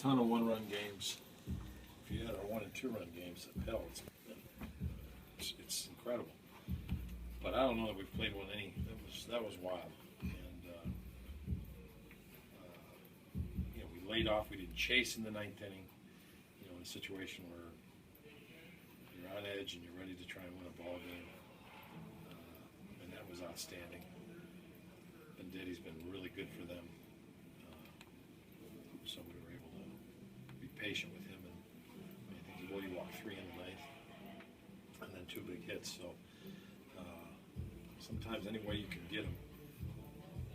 ton of one-run games. If you had our 1- and 2-run games, hell, it's incredible. But I don't know that we've played one any. That was wild. And you know, we laid off. We didn't chase in the 9th inning. You know, in a situation where you're on edge and you're ready to try and win a ball game, and that was outstanding. Venditti's been really good for them. So we were able to be patient with him, and I think he walked 3 in the 9th, and then 2 big hits. So sometimes any way you can get them,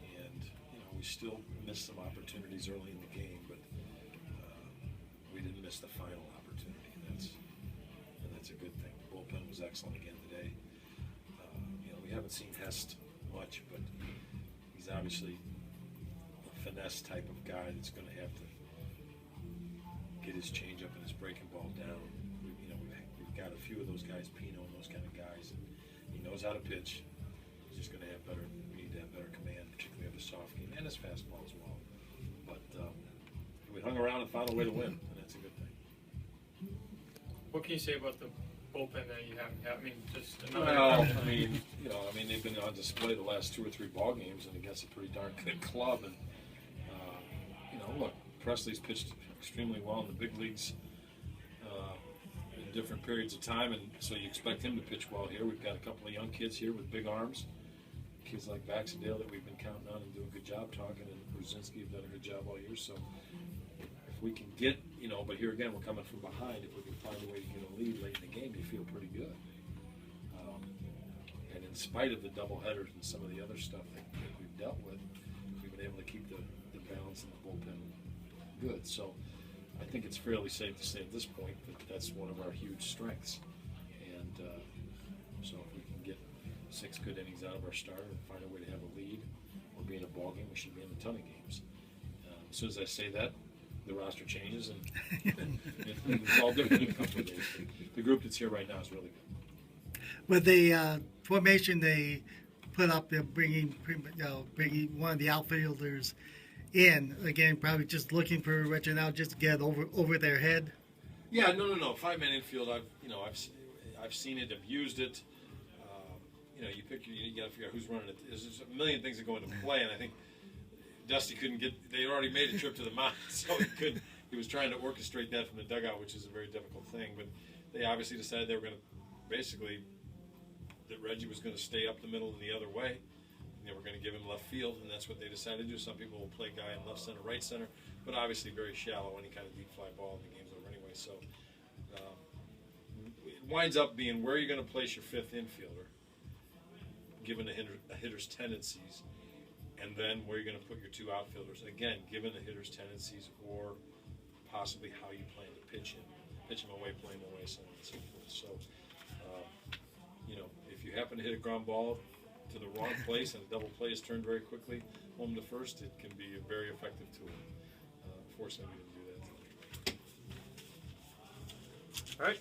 and you know, we still missed some opportunities early in the game, but we didn't miss the final opportunity. That's a good thing. The bullpen was excellent again today. You know, we haven't seen Hest much, but he's obviously a finesse type of guy that's going to have to get his changeup and his breaking ball down. You know, we've got a few of those guys, Pino and those kind of guys, and he knows how to pitch. He's just going to have better. We need to have better command, particularly of the soft game and his fastball as well. But we hung around and found a way to win, and that's a good thing. What can you say about the bullpen that you haven't had? I mean, just another. Well, I mean, you know, they've been on display the last 2 or 3 ball games, and against a pretty darn good club. And you know, look, Presley's pitched extremely well in the big leagues in different periods of time, and so you expect him to pitch well here. We've got a couple of young kids here with big arms, kids like Baxendale that we've been counting on and doing a good job talking, and Brzezinski have done a good job all year. So if we can get, you know, but here again, we're coming from behind. If we can find a way to get a lead late in the game, you feel pretty good. And in spite of the double headers and some of the other stuff that we've dealt with, we've been able to keep the balance in the bullpen good. So I think it's fairly safe to say at this point that that's one of our huge strengths. And so if we can get 6 good innings out of our starter and find a way to have a lead or be in a ball game, we should be in a ton of games. As soon as I say that, the roster changes, and it's all different in a couple of days. The group that's here right now is really good. With the formation they put up, they're bringing one of the outfielders in again, probably just looking for Richard now just to get over their head. Yeah, no. 5-man infield. I've seen it. I've used it. You know, you got to figure out who's running it. There's a million things that go into play, and I think Dusty couldn't get. They already made a trip to the mound, so he couldn't. He was trying to orchestrate that from the dugout, which is a very difficult thing. But they obviously decided they were going to basically that Reggie was going to stay up the middle and the other way. They were going to give him left field, and that's what they decided to do. Some people will play guy in left center, right center, but obviously very shallow, any kind of deep fly ball, and the game's over anyway. So it winds up being where you're going to place your 5th infielder, given a hitter's tendencies, and then where you're going to put your 2 outfielders, again, given the hitter's tendencies or possibly how you plan to pitch him away, play him away, so on and so forth. So, you know, if you happen to hit a ground ball to the wrong place and a double play is turned very quickly home to first, it can be a very effective tool. Fortunately, we didn't do that. All right.